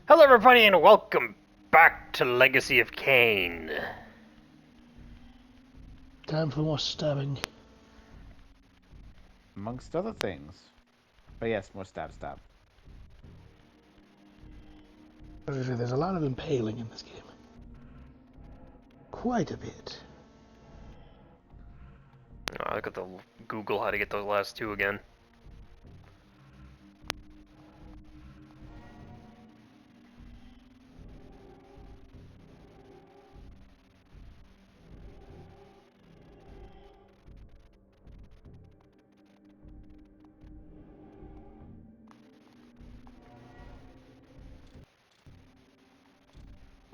Hello, everybody, and welcome back to Legacy of Kain. Time for more stabbing. Amongst other things. But yes, more stab. There's a lot of impaling in this game. Quite a bit. Oh, look at the Google how to get those last two again.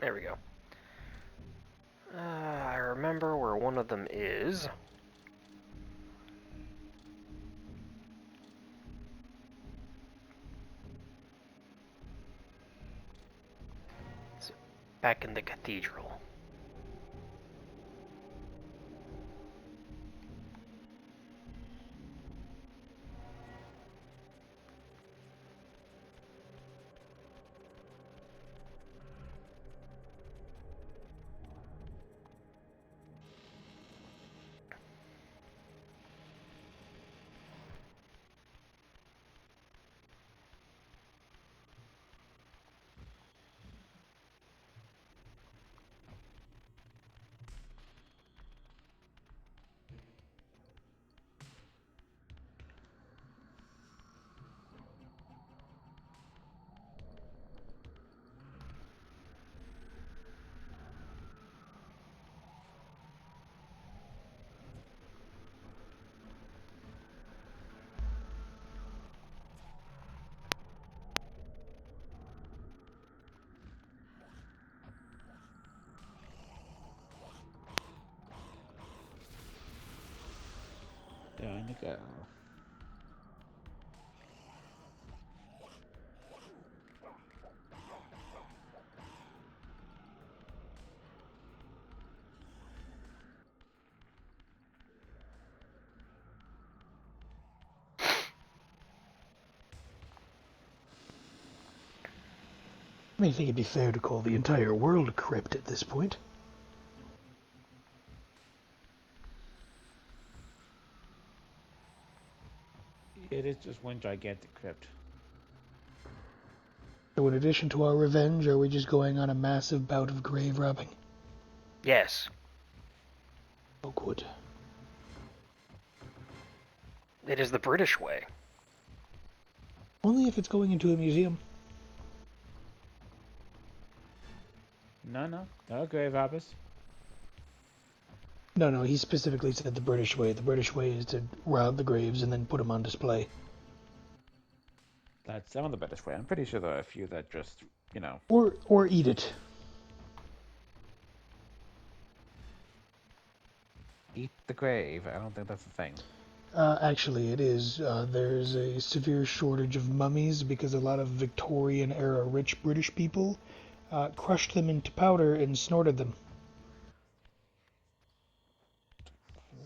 There we go. I remember where one of them is. It's back in the cathedral. Down you go. I mean, I think it'd be fair to call the entire world a crypt at this point. It is just one gigantic crypt. So in addition to our revenge, are we just going on a massive bout of grave robbing? Yes. Oh, good. It is the British way. Only if it's going into a museum. No grave robbers. No, he specifically said the British way. The British way is to rob the graves and then put them on display. That's some of the British way. I'm pretty sure there are a few that just, Or eat it. eat the grave. I don't think that's a thing. Actually, it is. There's a severe shortage of mummies because a lot of Victorian-era rich British people crushed them into powder and snorted them.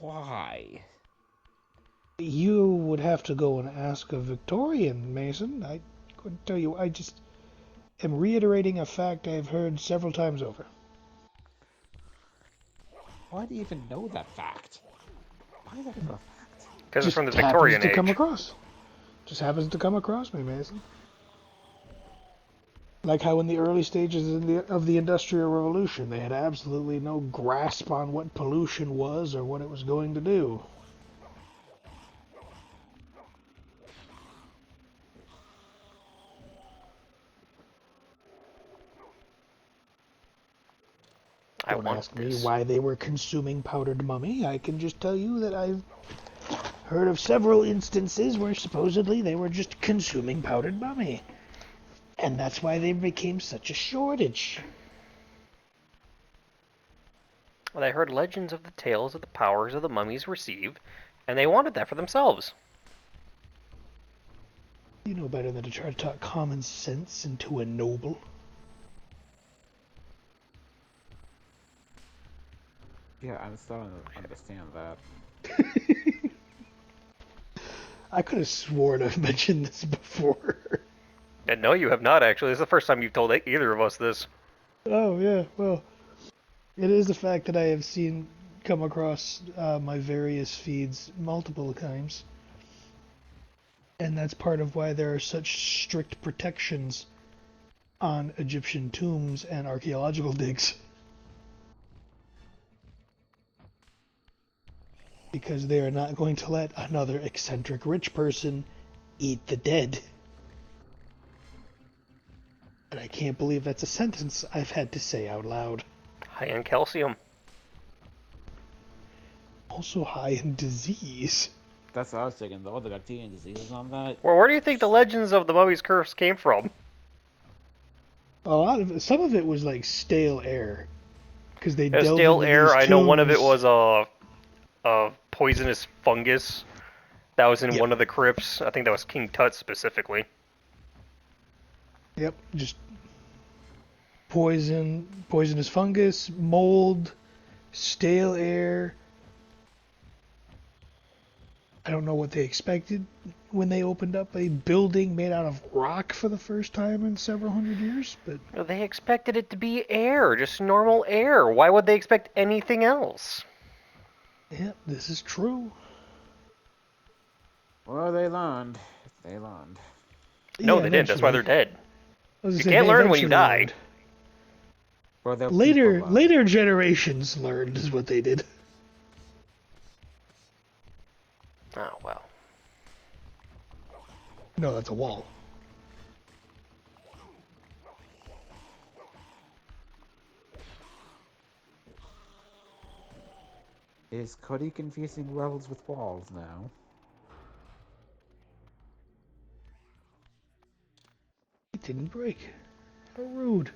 Why? You would have to go and ask a Victorian, Mason. I couldn't tell you. I just am reiterating a fact I've heard several times over. Why do you even know that fact? Why is that even a fact? Because it's Just from the happens Victorian to come age. across. Just happens to come across me, Mason. Like how in the early stages of the Industrial Revolution, they had absolutely no grasp on what pollution was or what it was going to do. I Don't want ask me this. why they were consuming powdered mummy. I can just tell you that I've heard of several instances where supposedly they were just consuming powdered mummy. And that's why they became such a shortage. Well, they heard legends of the tales of the powers of the mummies receive, and they wanted that for themselves. You know better than to try to talk common sense into a noble. Yeah, I'm starting to understand that. I could have sworn I've mentioned this before. And no, you have not actually. This is the first time you've told either of us this. Oh yeah, well, it is a fact that I have come across my various feeds multiple times, and that's part of why there are such strict protections on Egyptian tombs and archaeological digs. Because they are not going to let another eccentric rich person eat the dead. And I can't believe that's a sentence I've had to say out loud. High in calcium. Also high in disease. That's what I was thinking. All the bacterial diseases on that. Well, where do you think the legends of the Mummy's Curse came from? Some of it was like stale air, because they It was delved stale into air. these I know one of it tombs. was a poisonous fungus that was in Yep. one of the crypts. I think that was King Tut specifically. Yep, just poisonous fungus, mold, stale air. I don't know what they expected when they opened up a building made out of rock for the first time in several hundred years, but They expected it to be air, just normal air. Why would they expect anything else? yeah, this is true. Well, they learned. They learned. No, Yeah, they didn't. That's why eventually. they're dead. I was gonna You say can't they learn when you eventually die. learned. Well, their people learned. Later generations learned is what they did. Oh, well. No, that's a wall. Is Cody confusing levels with walls now? It didn't break. How rude.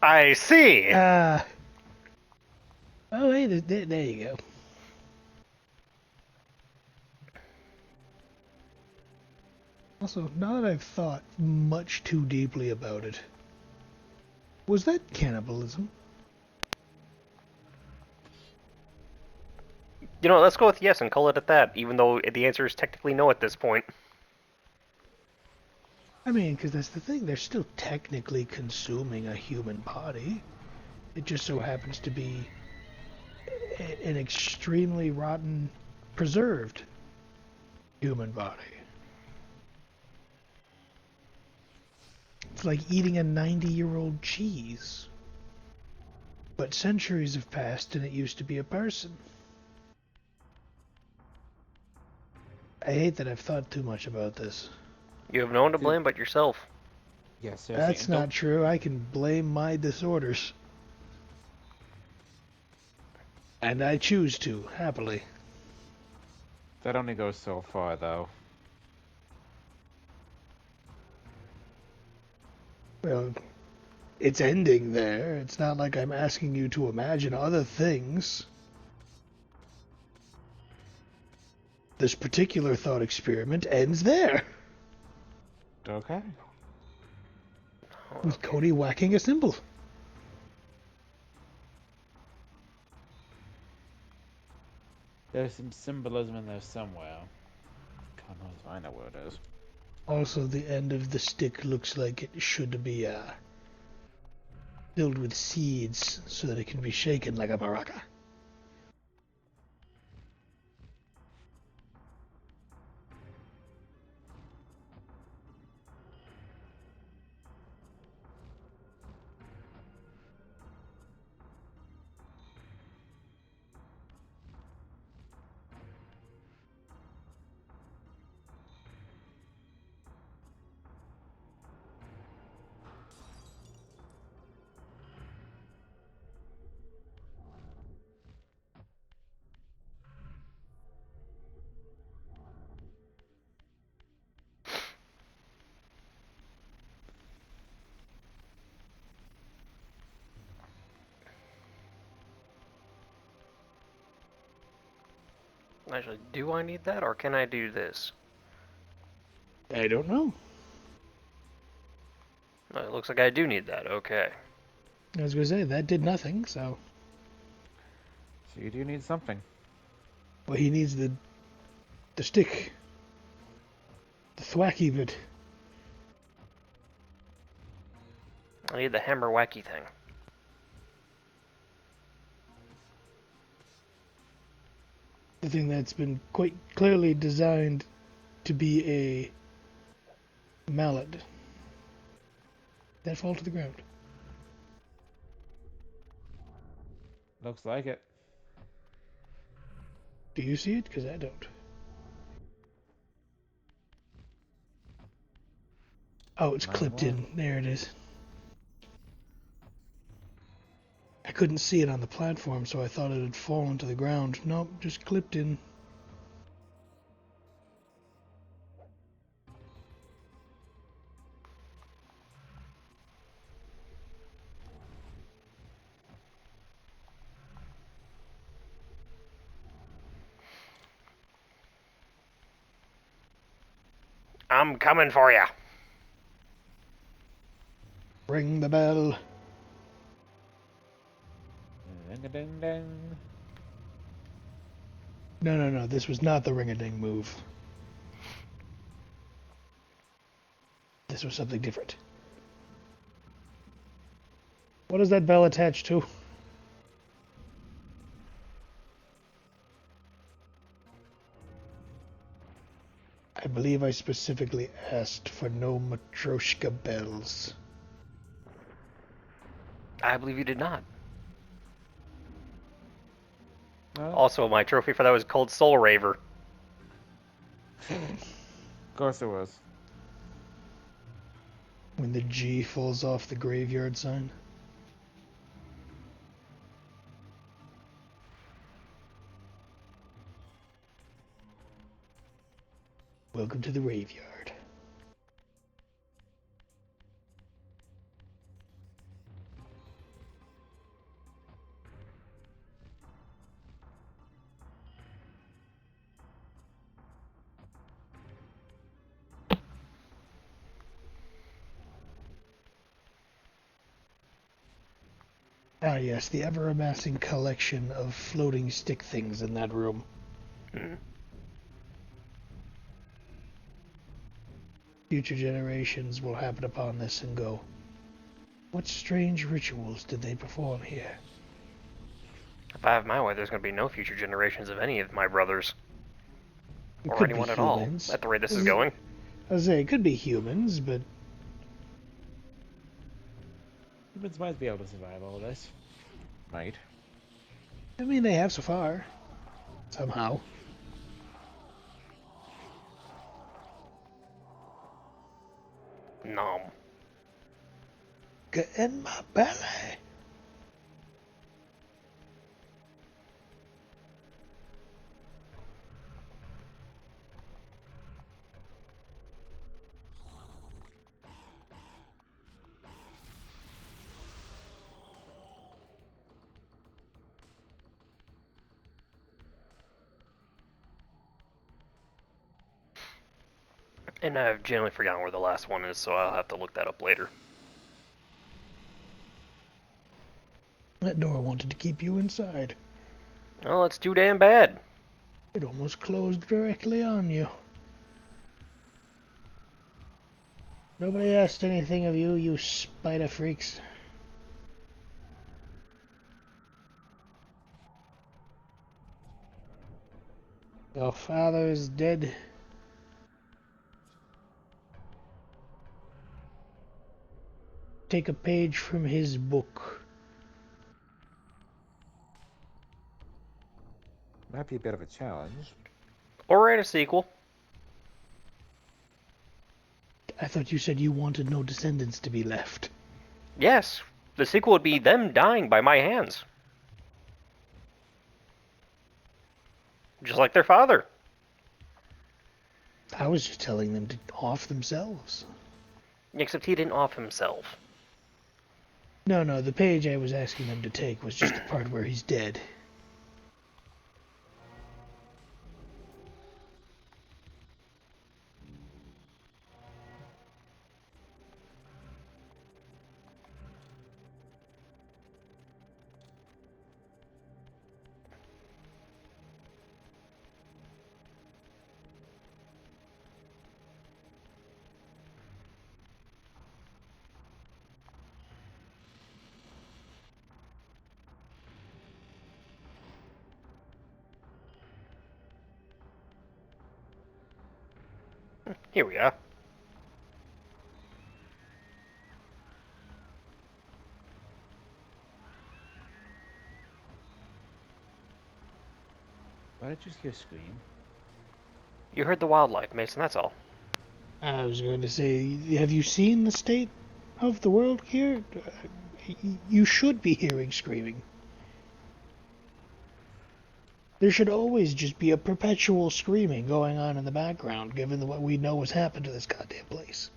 I see. Oh, hey, there you go. Also, now that I've thought much too deeply about it, was that cannibalism? You know, let's go with yes and call it at that, even though the answer is technically no at this point. I mean, because that's the thing, they're still technically consuming a human body. It just so happens to be an extremely rotten, preserved human body. It's like eating a 90-year-old cheese. But centuries have passed and it used to be a person. I hate that I've thought too much about this. You have no one to blame but yourself. Yes, seriously. That's not true. I can blame my disorders. And I choose to, happily. That only goes so far, though. Well, it's ending there. It's not like I'm asking you to imagine other things. This particular thought experiment ends there. Okay. With Cody whacking a cymbal. There's some symbolism in there somewhere. God knows if I know where it is. Also, the end of the stick looks like it should be filled with seeds so that it can be shaken like a maraca. Actually, do I need that, or can I do this? I don't know. It looks like I do need that. Okay. I was gonna say that did nothing. So, So you do need something. well, he needs the stick, the thwacky bit. I need the hammer wacky thing. The thing that's been quite clearly designed to be a mallet. That fall to the ground. Looks like it. Do you see it? Because I don't. Oh, it's Not clipped anymore. in. There it is. I couldn't see it on the platform, so I thought it had fallen to the ground. Nope, just clipped in. I'm coming for you. Ring the bell. Ding-a-ding-ding. No. This was not the ring-a-ding move. This was something different. What is that bell attached to? I believe I specifically asked for no Matryoshka bells. I believe you did not. Oh, Also, my trophy for that was called Soul Raver. of course it was. When the G falls off the graveyard sign. Welcome to the graveyard. Ah, yes, the ever-amassing collection of floating stick things in that room. Hmm. Future generations will happen upon this and go, what strange rituals did they perform here? If I have my way, there's going to be no future generations of any of my brothers. It Or could anyone be at all, humans. at the rate this is going. I was say, it could be humans, but Humans might be able to survive all this. Might. I mean, they have so far. Somehow. Nom. Get in my belly. And I've generally forgotten where the last one is, so I'll have to look that up later. That door wanted to keep you inside. Oh, it's too damn bad. It almost closed directly on you. Nobody asked anything of you, you spider freaks. Your father is dead. Take a page from his book. Might be a bit of a challenge. Or write a sequel. I thought you said you wanted no descendants to be left. Yes, the sequel would be them dying by my hands. Just like their father. I was just telling them to off themselves. Except he didn't off himself. No, the page I was asking them to take was just the part where he's dead. Here we are. Why did you just hear a scream? You heard the wildlife, Mason, that's all. I was going to say, have you seen the state of the world here? You should be hearing screaming. There should always just be a perpetual screaming going on in the background, given what we know has happened to this goddamn place.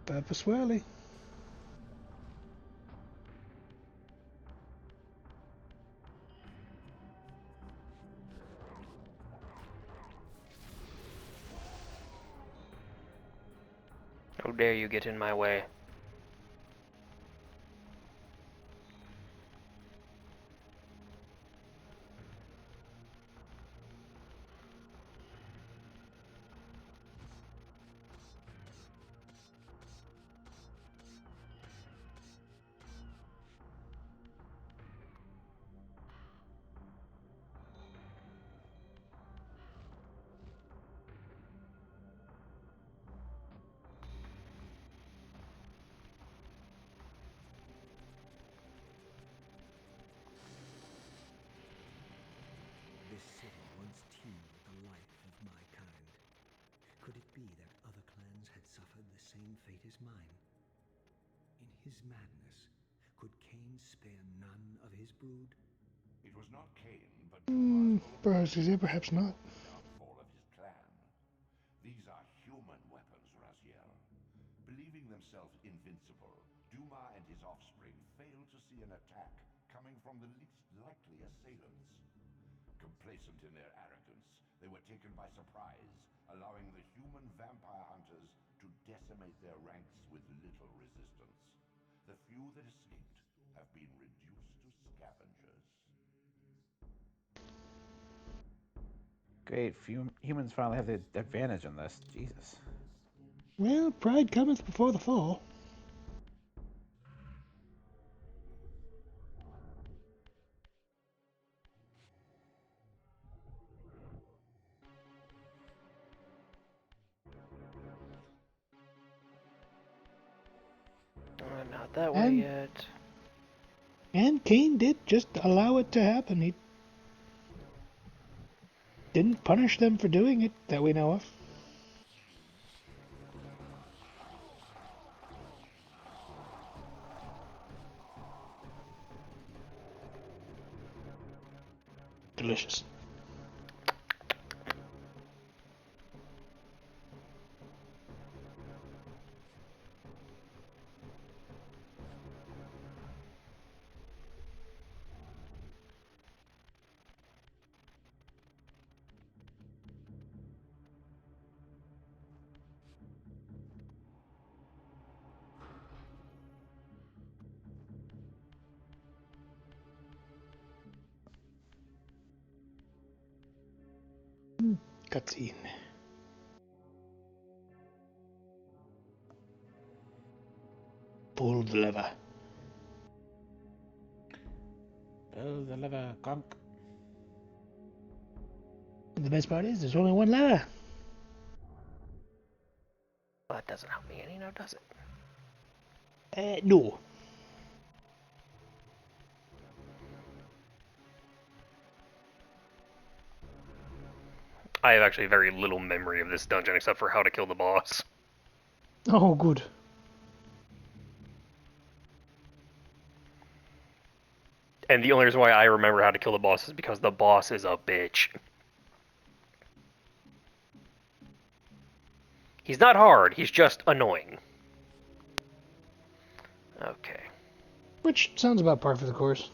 Papa Swirly. How dare you get in my way. This city once teemed with the life of my kind. Could it be that other clans had suffered the same fate as mine? In his madness, could Cain spare none of his brood? It was not Cain, but Duma's Perhaps, perhaps not. downfall of his clan. These are human weapons, Raziel. Believing themselves invincible, Duma and his offspring failed to see an attack coming from the least likely assailants. Complacent in their arrogance, they were taken by surprise, allowing the human vampire hunters to decimate their ranks with little resistance. The few that escaped have been reduced to scavengers. Great, humans finally have the advantage on this. Jesus. Well, pride cometh before the fall. Not that way yet. And Cain did just allow it to happen. He didn't punish them for doing it, that we know of. Delicious. Cutscene. Pull the lever. Oh, the lever, conk. And the best part is, there's only one lever. Well, that doesn't help me any now, does it? No. I have actually very little memory of this dungeon except for how to kill the boss. Oh, good. And the only reason why I remember how to kill the boss is because the boss is a bitch. He's not hard, he's just annoying. Okay. Which sounds about par for the course.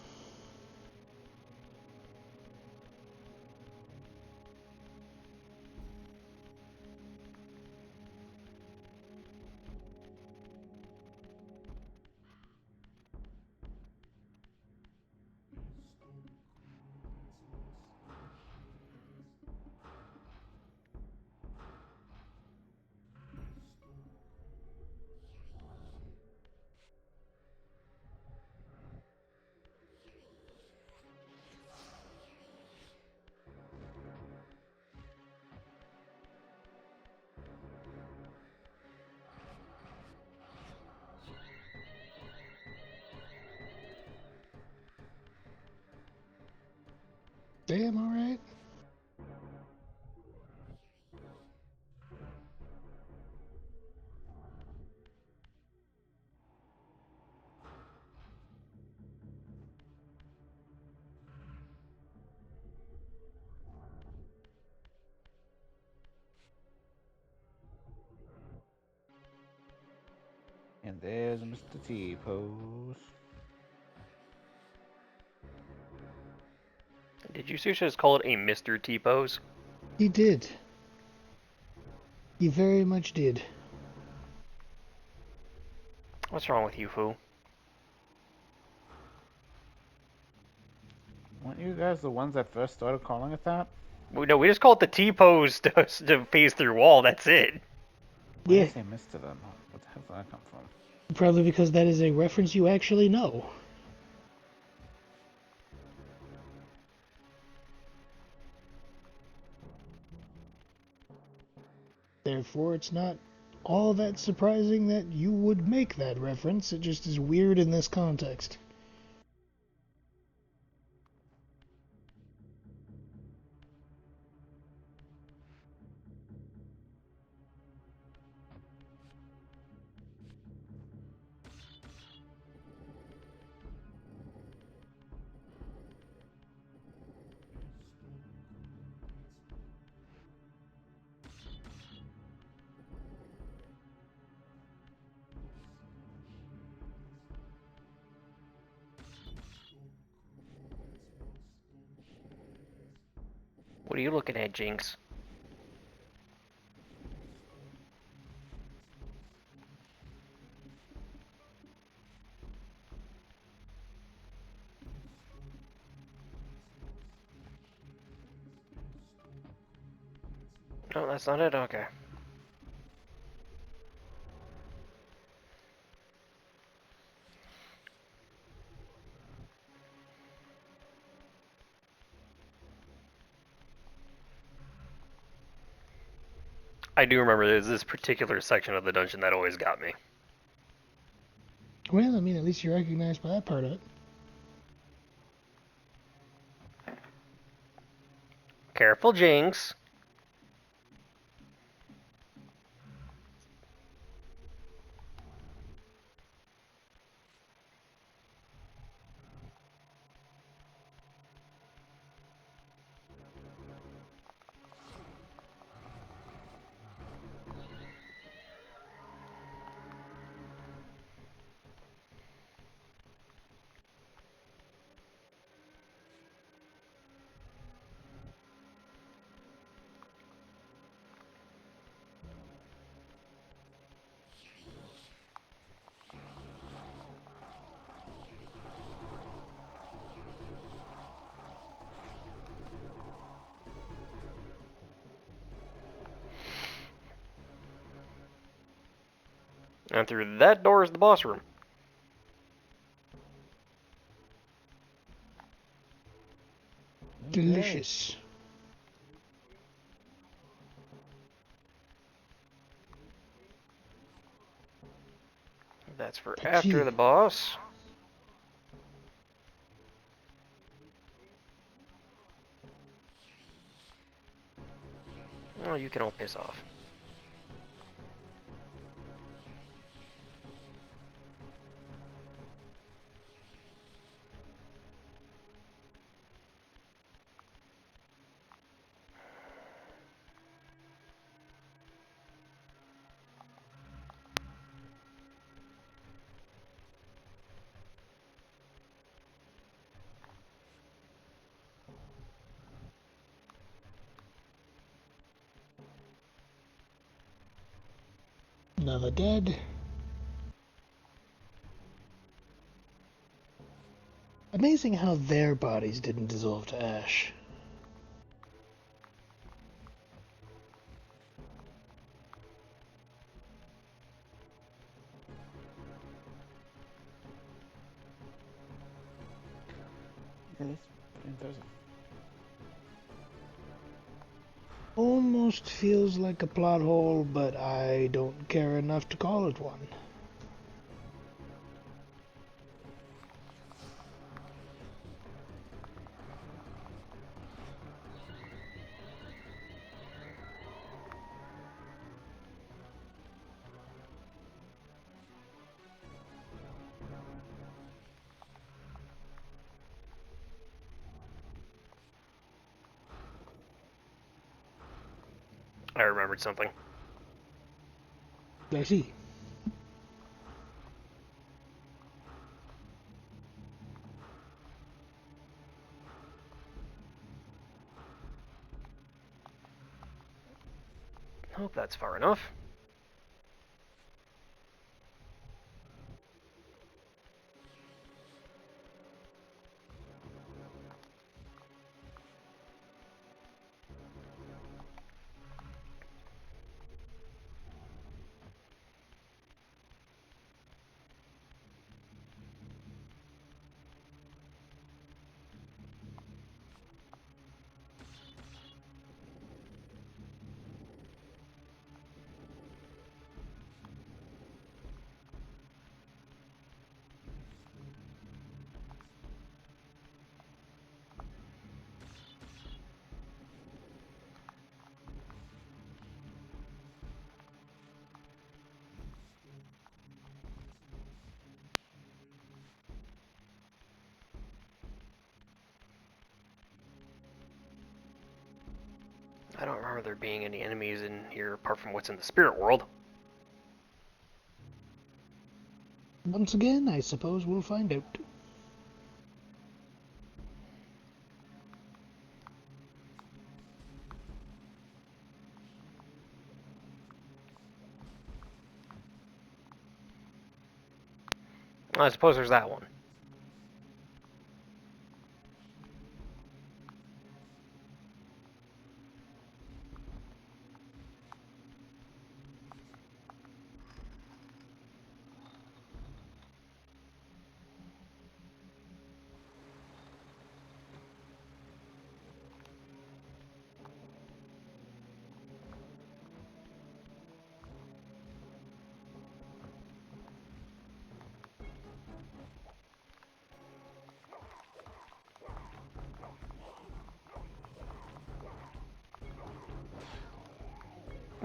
Damn, alright. And there's Mr. T-Pose. Did you seriously just call it a Mr. T-pose? He did. He very much did. What's wrong with you, Fu? Weren't you guys the ones that first started calling it that? No, we just call it the T-pose to phase through wall. That's it. Why Yeah, did I say Mr. then? What the hell did that come from? probably because that is a reference you actually know. Therefore, it's not all that surprising that you would make that reference. It just is weird in this context. What are you looking at, Jinx? No, that's not it? Okay. I do remember there's this particular section of the dungeon that always got me. Well, I mean, at least you're recognized by that part of it. Careful, Jinx. And through that door is the boss room. Okay. Delicious. That's for Petit. after the boss. Oh, you can all piss off. Another dead. Amazing how their bodies didn't dissolve to ash. Yeah, it's interesting. Almost feels like a plot hole, but I don't care enough to call it one. I remembered something. I see. Hope that's far enough. I don't remember there being any enemies in here apart from what's in the spirit world. Once again, I suppose we'll find out. I suppose there's that one.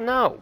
No.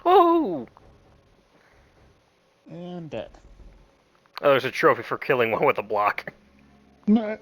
Whoa! And dead. Oh, there's a trophy for killing one with a block. Nah.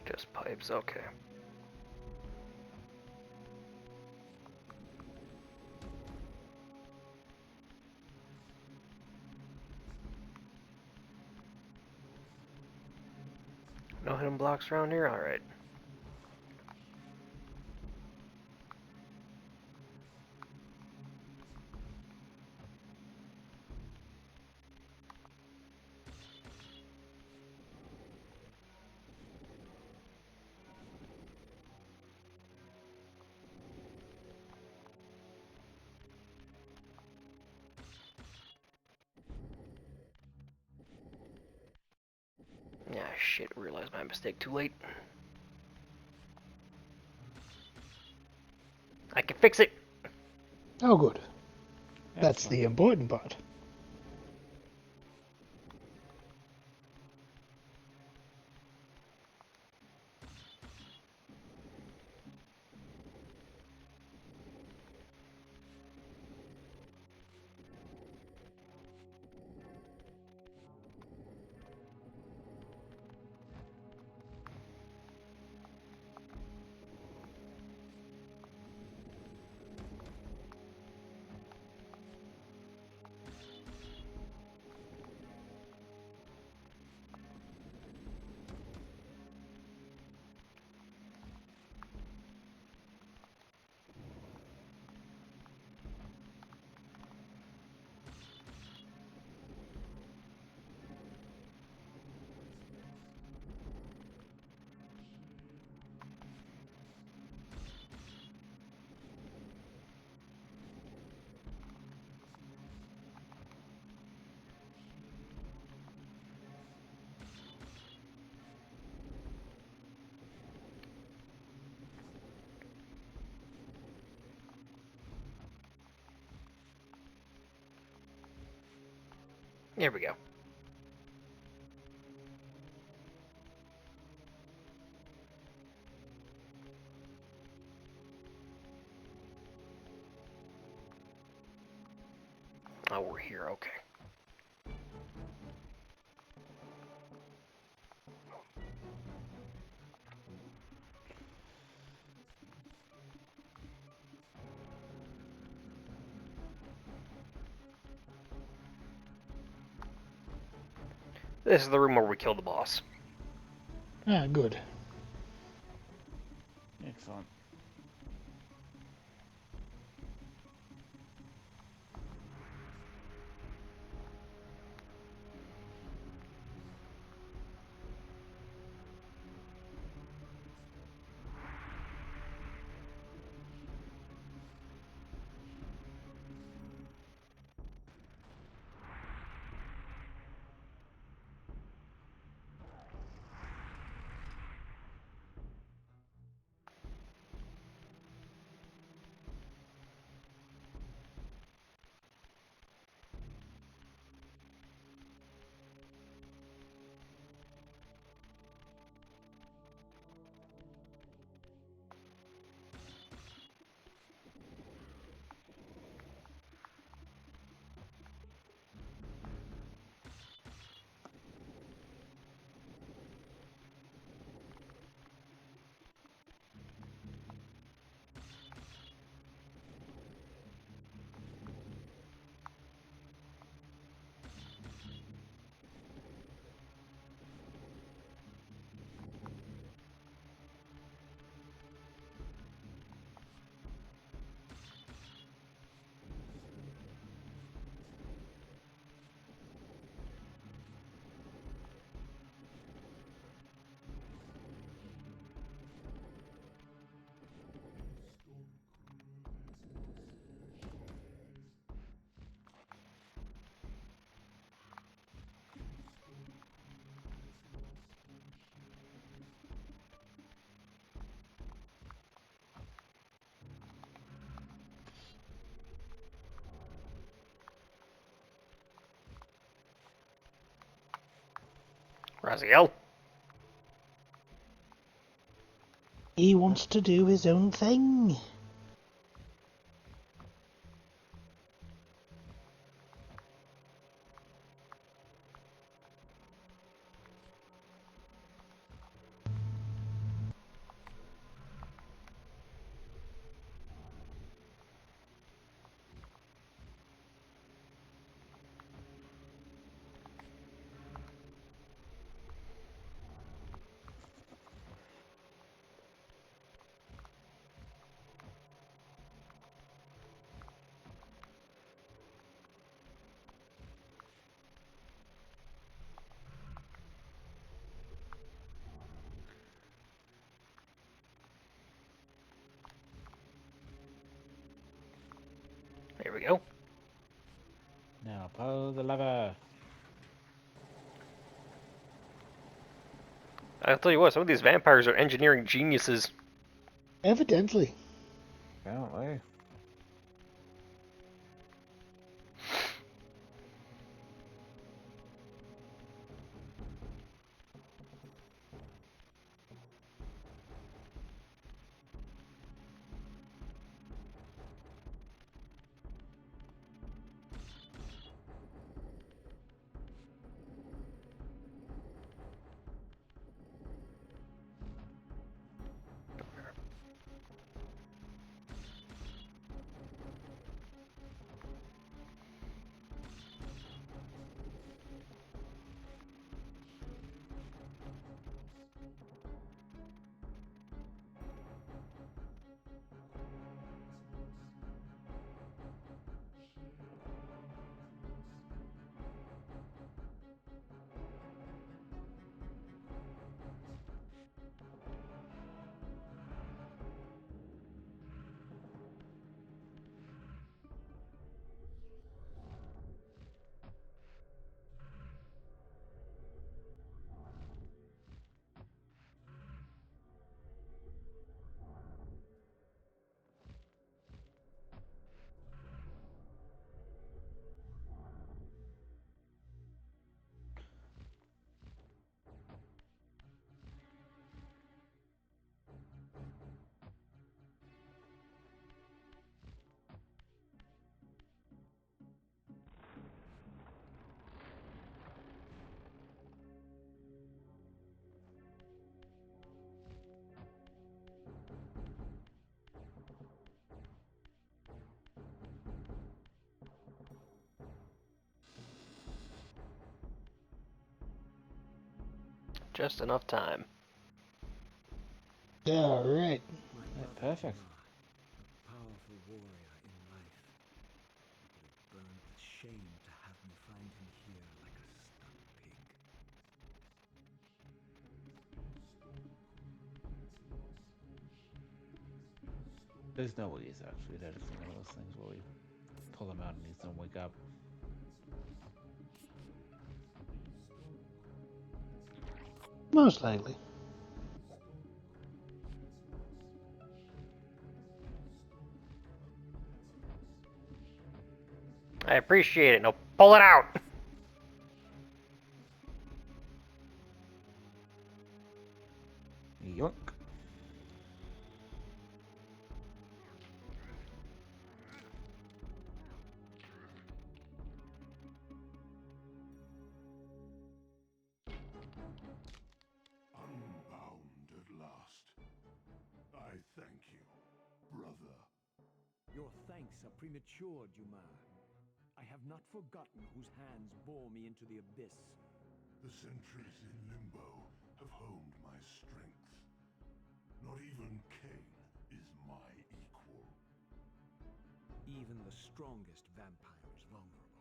Just pipes, okay. No hidden blocks around here? Alright. Yeah, shit, realized my mistake too late. I can fix it! Oh, good. That's Excellent. the important part. There we go. Oh, we're here, okay. This is the room where we kill the boss. Ah, good. Excellent. Raziel? He wants to do his own thing. go. Now pull the lever. I'll tell you what, some of these vampires are engineering geniuses. Evidently. Apparently. Just enough time. All right. My Yeah, brother perfect. Umar, a powerful warrior in life, would have burned with shame to have me find him here like a stuck pig. There's no way he's actually dead. It's one of those things where we pull him out and he's gonna wake up. Most likely. I appreciate it. Now pull it out. Yoink. Unbound at last. I thank you, brother. Your thanks are premature, Dumar. I have not forgotten whose hands bore me into the abyss. The centuries in Limbo have honed my strength. Not even Cain is my equal. Even the strongest vampire is vulnerable.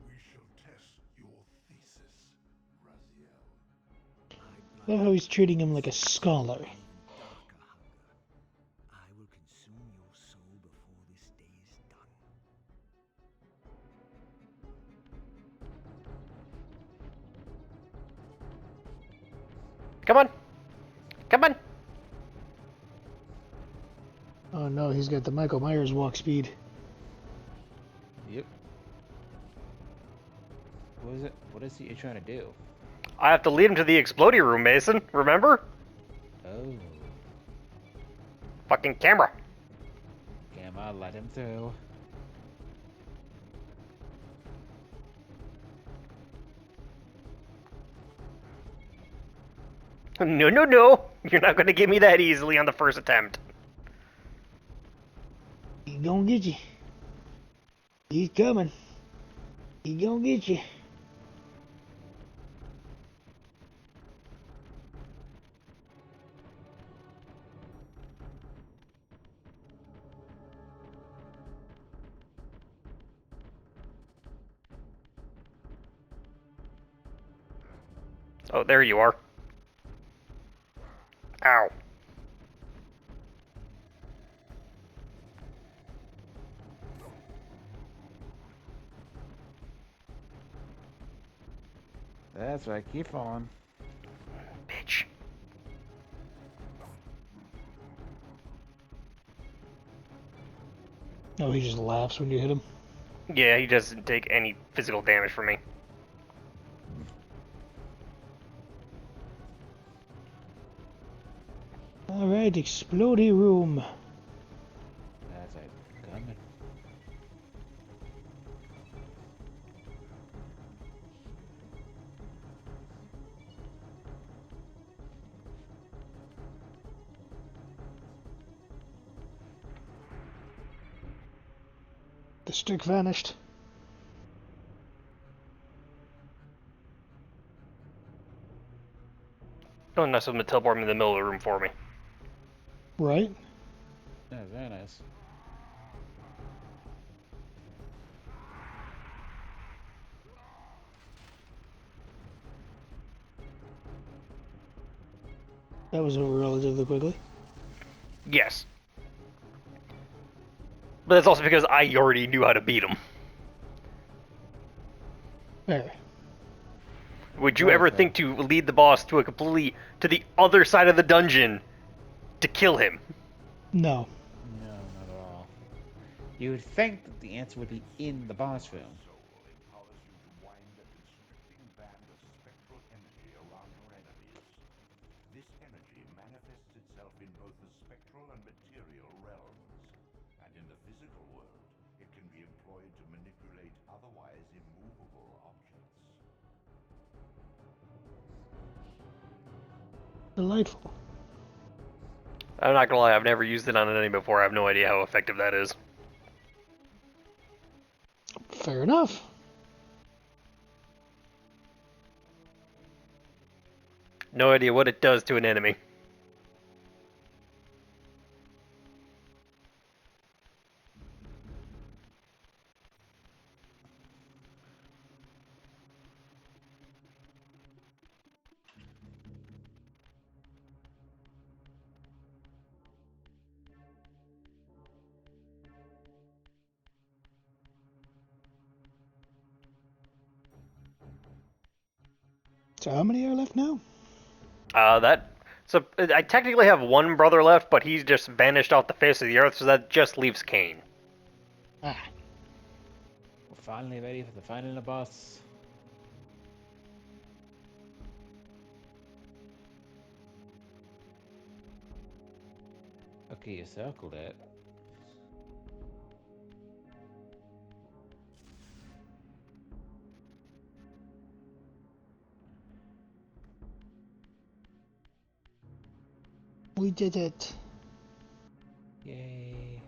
We shall test your thesis, Raziel. I love how he's treating him like a scholar. Darker hunger. I will consume your soul before this day is done. Come on. Come on. Oh no, he's got the Michael Myers walk speed. Yep. What is it? What is he trying to do? I have to lead him to the explodey room, Mason. Remember? Oh. Fucking camera. Gamma, let him through. No, no, no. You're not going to get me that easily on the first attempt. He gonna get you. He's coming. He gonna get you. Oh, there you are. Ow. That's right. Keep falling. Bitch. Oh, he just laughs when you hit him. Yeah, he doesn't take any physical damage from me. Alright, explodey room. That's right. Coming. The stick vanished. Don't mess with him to teleport him in the middle of the room for me. Right? Yeah, very nice. That was over relatively quickly. Yes. But that's also because I already knew how to beat him. There. Would you What ever is that? think to lead the boss to to the other side of the dungeon to kill him? No. No, not at all. You would think that the answer would be in the boss room. Soul empowers you to wind a constricting band of spectral energy around your enemies. This energy manifests itself in both the spectral and material realms. And in the physical world, it can be employed to manipulate otherwise immovable objects. Delightful. I'm not gonna lie, I've never used it on an enemy before. I have no idea how effective that is. Fair enough. No idea what it does to an enemy. So how many are left now? So I technically have one brother left, but he's just vanished off the face of the earth, so that just leaves Kane. Ah. We're finally ready for the final boss. Okay, you circled it. We did it. Yay.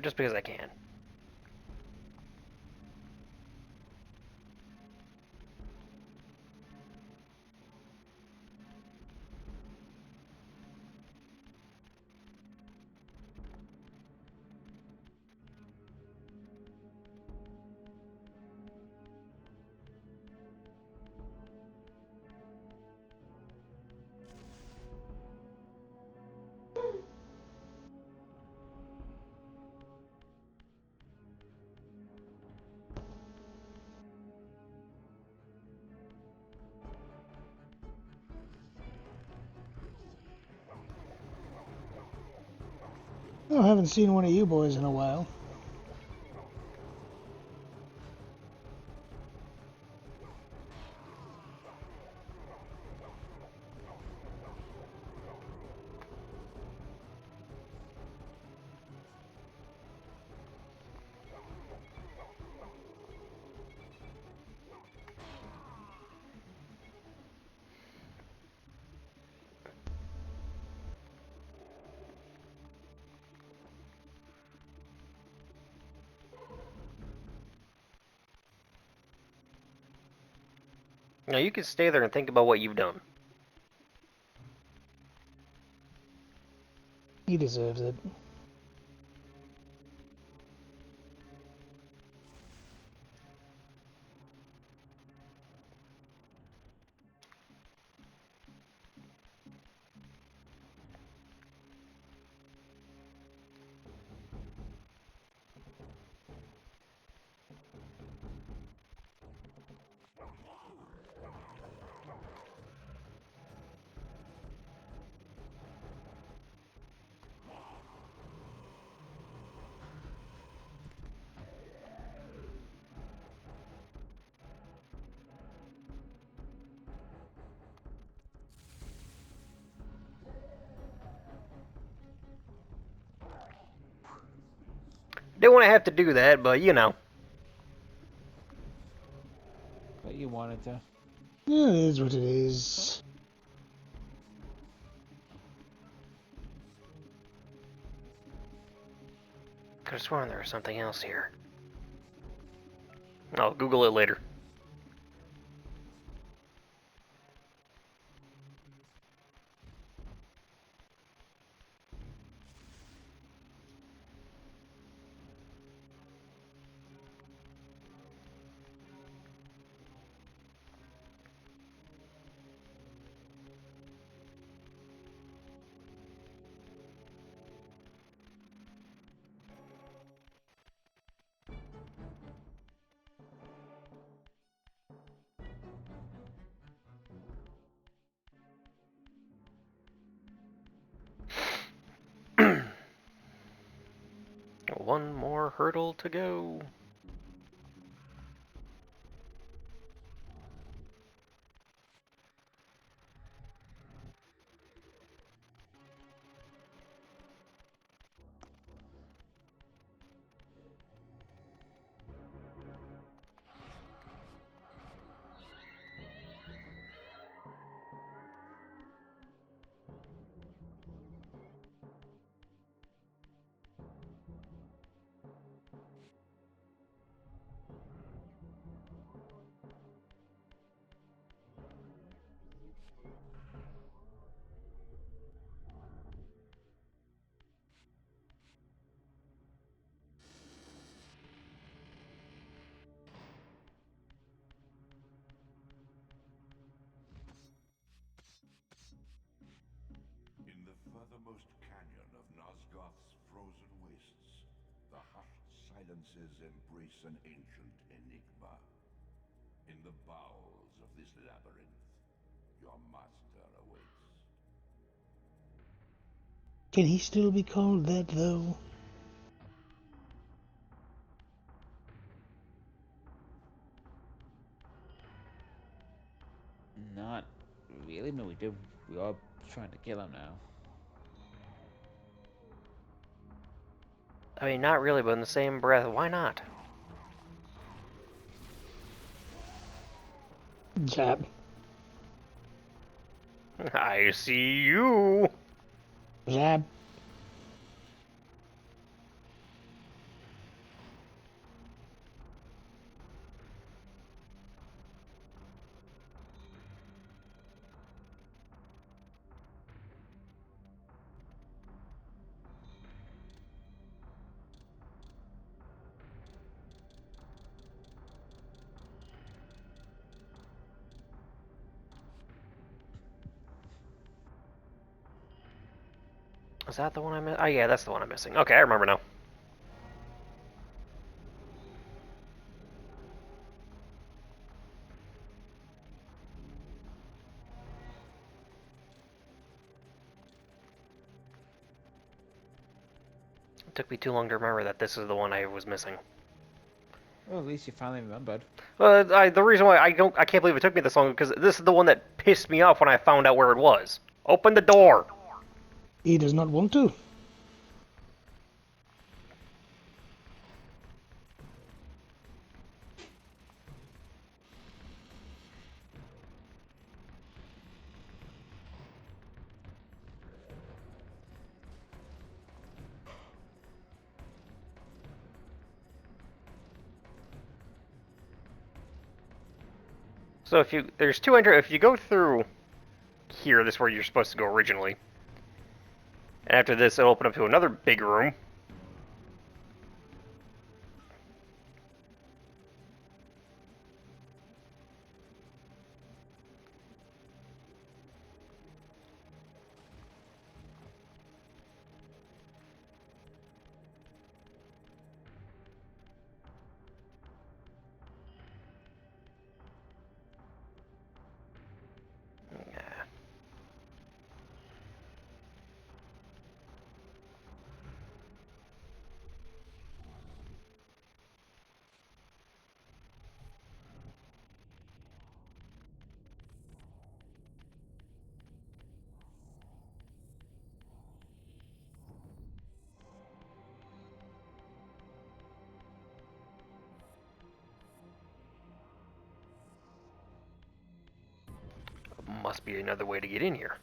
Just because I can. Oh, I haven't seen one of you boys in a while. Now you can stay there and think about what you've done. He deserves it. Didn't want to have to do that, but you know. But you wanted to. Yeah, it is what it is. Could have sworn there was something else here. I'll Google it later. One more hurdle to go. In the furthermost canyon of Nosgoth's frozen wastes, the hushed silences embrace an ancient enigma. In the bowels of this labyrinth, your master awaits. Can he still be called that, though? Not really. I mean, we did. We are trying to kill him now. I mean, not really, but in the same breath, why not? Jab. I see you. Jab. Is that the one I missed? Oh yeah, that's the one I'm missing. Okay, I remember now. It took me too long to remember that this is the one I was missing. Well, at least you finally remembered. Well, the reason why I can't believe it took me this long because this is the one that pissed me off when I found out where it was. Open the door. He does not want to. So if you there's two enter if you go through here, this is where you're supposed to go originally. And after this, it'll open up to another big room. Must be another way to get in here.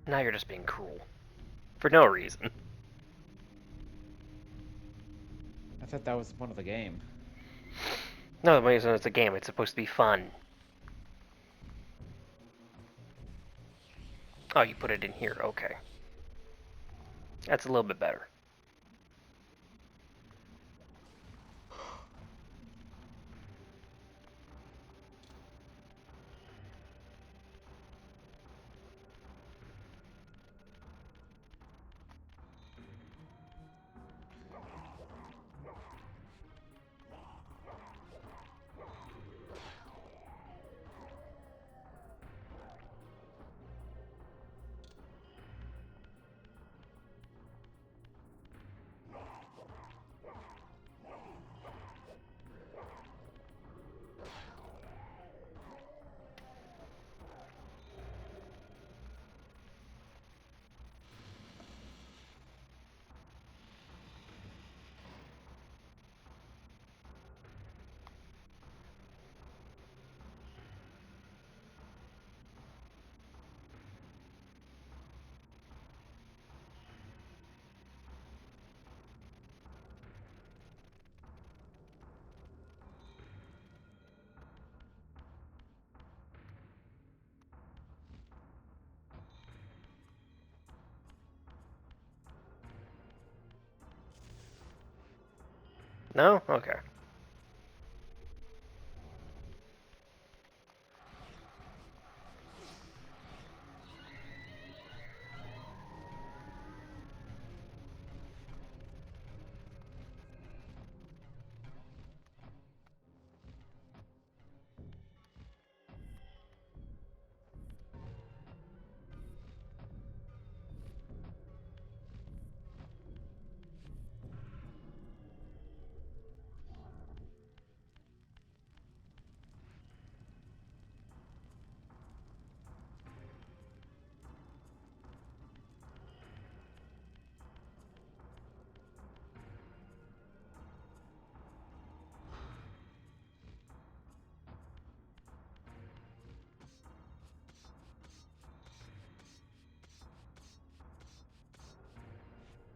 Now you're just being cruel. For no reason. I thought that was the point of the game. No, the reason it's a game, it's supposed to be fun. Oh, you put it in here, okay. That's a little bit better. No? Okay.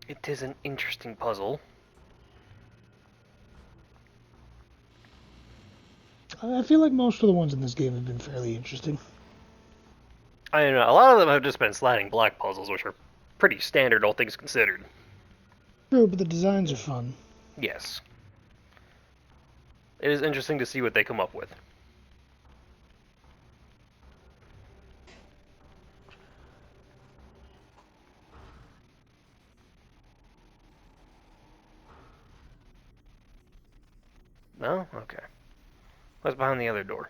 It is an interesting puzzle. I feel like most of the ones in this game have been fairly interesting. I don't know, a lot of them have just been sliding block puzzles, which are pretty standard, all things considered. True, but the designs are fun. Yes. It is interesting to see what they come up with. No? Okay. What's behind the other door?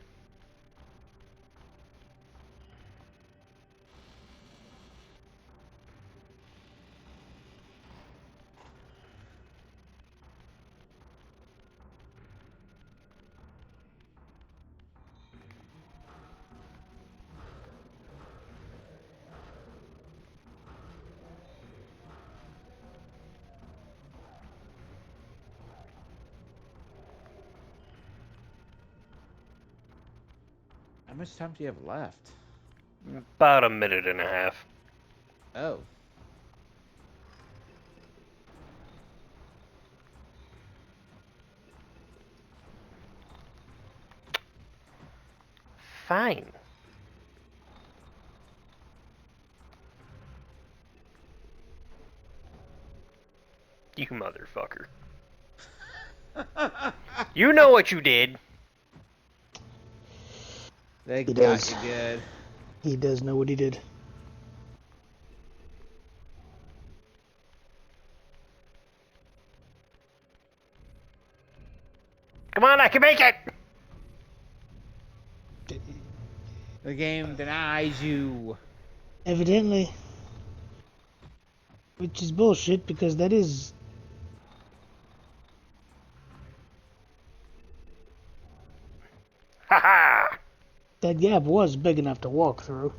much time do you have left? About a minute and a half. Oh. Fine. You motherfucker. You know what you did. They He got does. you good. He does know what he did. Come on, I can make it! The game denies you. Evidently. Which is bullshit, because that is... Haha! That gap was big enough to walk through.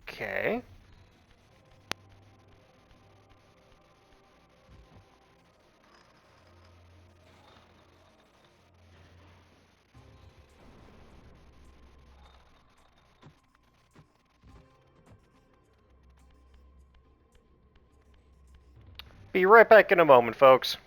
Okay. Be right back in a moment, folks.